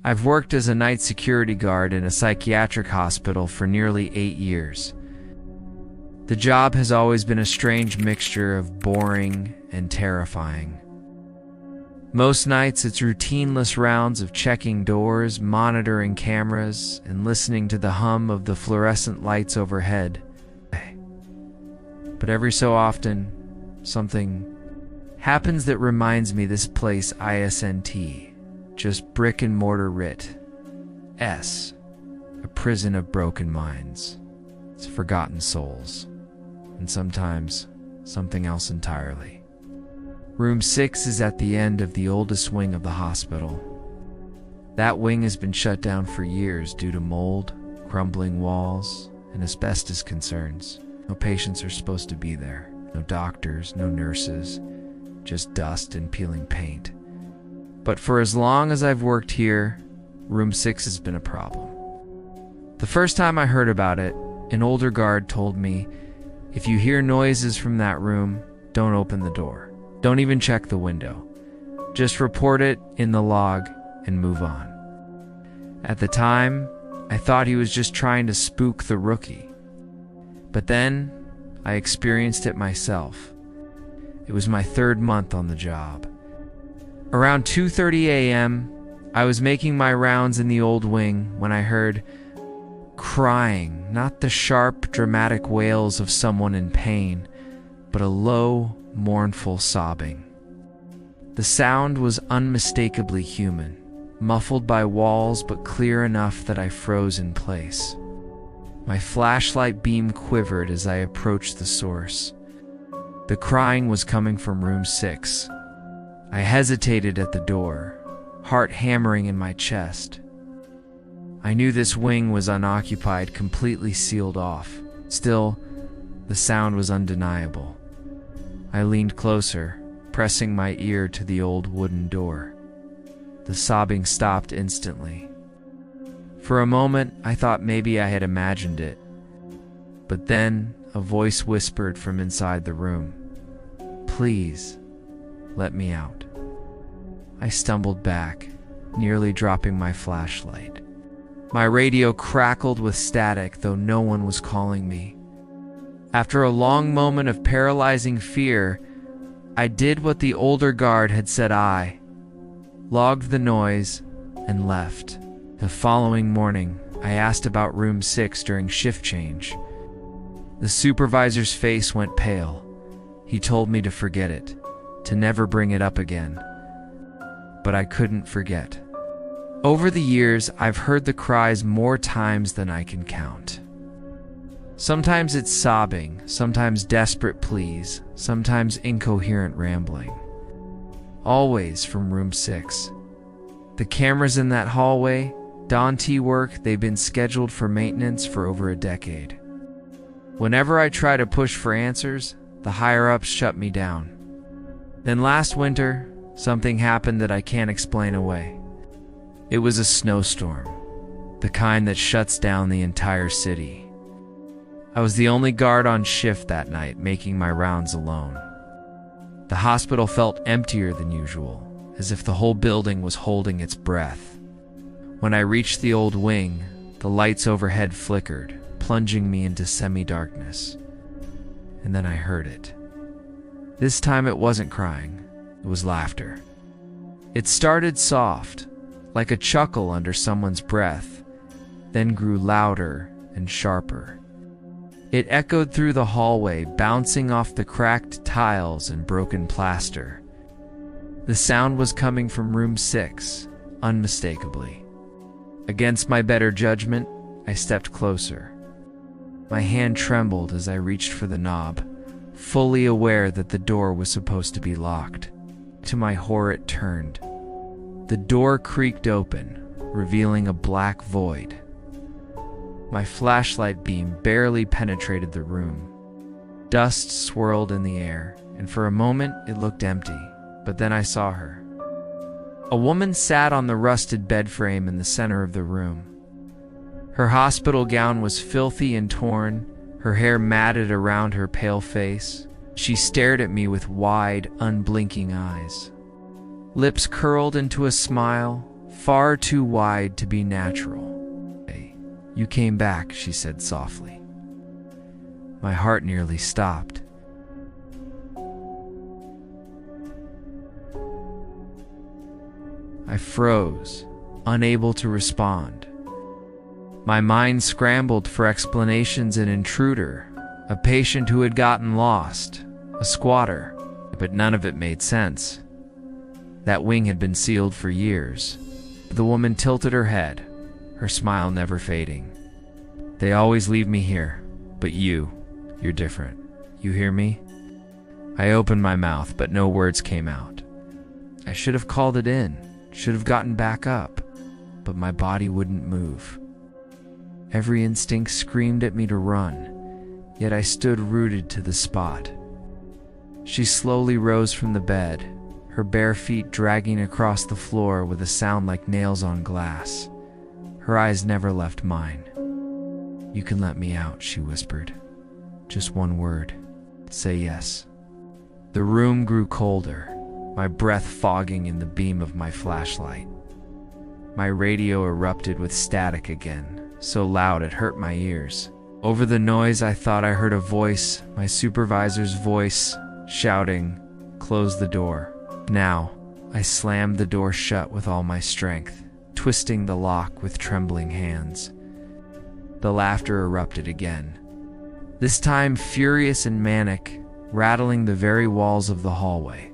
I've worked as a night security guard in a psychiatric hospital for nearly 8 years. The job has always been a strange mixture of boring and terrifying. Most nights it's routineless rounds of checking doors, monitoring cameras, and listening to the hum of the fluorescent lights overhead. But every so often, something happens that reminds me this place isn't just brick and mortar writ. A prison of broken minds. It's forgotten souls. And sometimes something else entirely. Room 6 is at the end of the oldest wing of the hospital. That wing has been shut down for years due to mold, crumbling walls, and asbestos concerns. No patients are supposed to be there. No doctors, no nurses, just dust and peeling paint. But for as long as I've worked here, Room 6 has been a problem. The first time I heard about it, an older guard told me, if you hear noises from that room, don't open the door. Don't even check the window. Just report it in the log and move on. At the time, I thought he was just trying to spook the rookie. But then, I experienced it myself. It was my 3rd month on the job. Around 2:30 a.m., I was making my rounds in the old wing when I heard crying, not the sharp, dramatic wails of someone in pain, but a low, mournful sobbing. The sound was unmistakably human, muffled by walls but clear enough that I froze in place. My flashlight beam quivered as I approached the source. The crying was coming from Room 6. I hesitated at the door, heart hammering in my chest. I knew this wing was unoccupied, completely sealed off. Still, the sound was undeniable. I leaned closer, pressing my ear to the old wooden door. The sobbing stopped instantly. For a moment, I thought maybe I had imagined it. But then, a voice whispered from inside the room, "Please, let me out." I stumbled back, nearly dropping my flashlight. My radio crackled with static, though no one was calling me. After a long moment of paralyzing fear, I did what the older guard had said I logged the noise and left. The following morning, I asked about Room 6 during shift change. The supervisor's face went pale. He told me to forget it, to never bring it up again. But I couldn't forget. Over the years, I've heard the cries more times than I can count. Sometimes it's sobbing, sometimes desperate pleas, sometimes incoherent rambling. Always from Room 6. The cameras in that hallway, Dante work, they've been scheduled for maintenance for over a decade. Whenever I try to push for answers, the higher-ups shut me down. Then last winter, something happened that I can't explain away. It was a snowstorm, the kind that shuts down the entire city. I was the only guard on shift that night, making my rounds alone. The hospital felt emptier than usual, as if the whole building was holding its breath. When I reached the old wing, the lights overhead flickered, plunging me into semi-darkness. And then I heard it. This time it wasn't crying, it was laughter. It started soft, like a chuckle under someone's breath, then grew louder and sharper. It echoed through the hallway, bouncing off the cracked tiles and broken plaster. The sound was coming from Room 6, unmistakably. Against my better judgment, I stepped closer. My hand trembled as I reached for the knob, fully aware that the door was supposed to be locked. To my horror, it turned. The door creaked open, revealing a black void. My flashlight beam barely penetrated the room. Dust swirled in the air, and for a moment it looked empty, but then I saw her. A woman sat on the rusted bed frame in the center of the room. Her hospital gown was filthy and torn, her hair matted around her pale face. She stared at me with wide, unblinking eyes. Lips curled into a smile, far too wide to be natural. "Hey, you came back," she said softly. My heart nearly stopped. I froze, unable to respond. My mind scrambled for explanations: an intruder, a patient who had gotten lost, a squatter, but none of it made sense. That wing had been sealed for years. The woman tilted her head, her smile never fading. "They always leave me here, but you're different. You hear me?" I opened my mouth, but no words came out. I should have called it in, should have gotten back up, but my body wouldn't move. Every instinct screamed at me to run, yet I stood rooted to the spot. She slowly rose from the bed, her bare feet dragging across the floor with a sound like nails on glass. Her eyes never left mine. "You can let me out," she whispered. "Just one word. Say yes." The room grew colder, my breath fogging in the beam of my flashlight. My radio erupted with static again, so loud it hurt my ears. Over the noise, I thought I heard a voice, my supervisor's voice, shouting, "Close the door." Now, I slammed the door shut with all my strength, twisting the lock with trembling hands. The laughter erupted again, this time furious and manic, rattling the very walls of the hallway.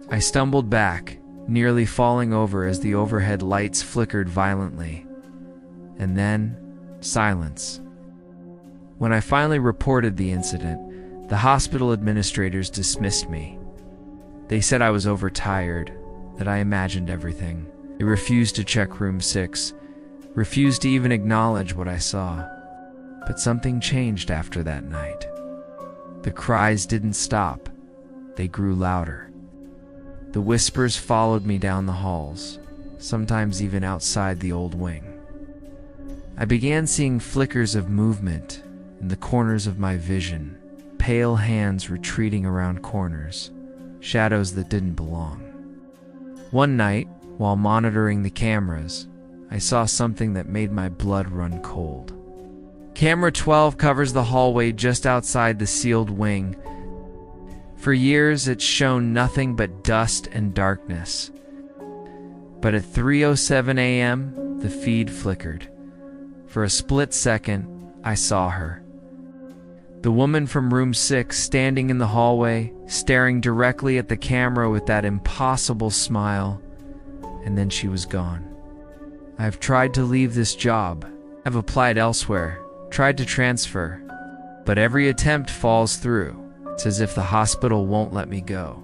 I stumbled back, nearly falling over as the overhead lights flickered violently. And then, silence. When I finally reported the incident, the hospital administrators dismissed me. They said I was overtired, that I imagined everything. They refused to check room 6, refused to even acknowledge what I saw. But something changed after that night. The cries didn't stop. They grew louder. The whispers followed me down the halls, sometimes even outside the old wing. I began seeing flickers of movement in the corners of my vision, pale hands retreating around corners, shadows that didn't belong. One night, while monitoring the cameras, I saw something that made my blood run cold. Camera 12 covers the hallway just outside the sealed wing. For years, it's shown nothing but dust and darkness. But at 3:07 a.m., the feed flickered. For a split second, I saw her. The woman from room 6 standing in the hallway, staring directly at the camera with that impossible smile, and then she was gone. I've tried to leave this job. I've applied elsewhere, tried to transfer, but every attempt falls through. It's as if the hospital won't let me go.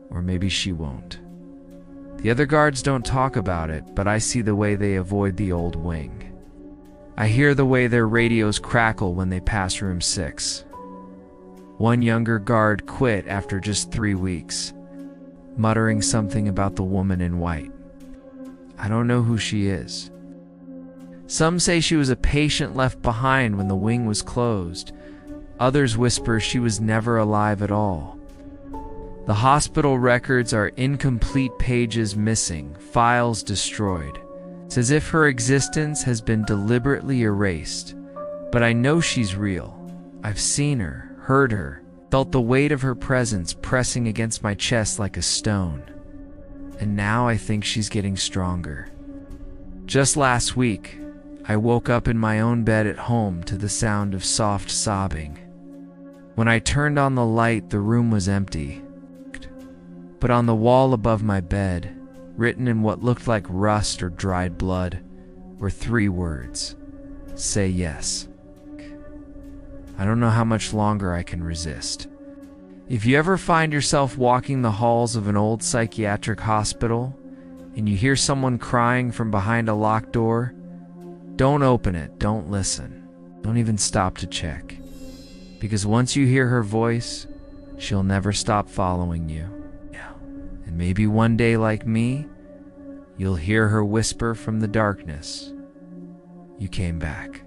Or maybe she won't. The other guards don't talk about it, but I see the way they avoid the old wing. I hear the way their radios crackle when they pass room 6. One younger guard quit after just 3 weeks, muttering something about the woman in white. I don't know who she is. Some say she was a patient left behind when the wing was closed. Others whisper she was never alive at all. The hospital records are incomplete, pages missing, files destroyed. It's as if her existence has been deliberately erased. But I know she's real. I've seen her, heard her, felt the weight of her presence pressing against my chest like a stone. And now I think she's getting stronger. Just last week, I woke up in my own bed at home to the sound of soft sobbing. When I turned on the light, the room was empty. But on the wall above my bed, written in what looked like rust or dried blood, were 3 words: "Say yes." I don't know how much longer I can resist. If you ever find yourself walking the halls of an old psychiatric hospital and you hear someone crying from behind a locked door, don't open it, don't listen, don't even stop to check. Because once you hear her voice, she'll never stop following you. And maybe one day, like me, you'll hear her whisper from the darkness, "You came back."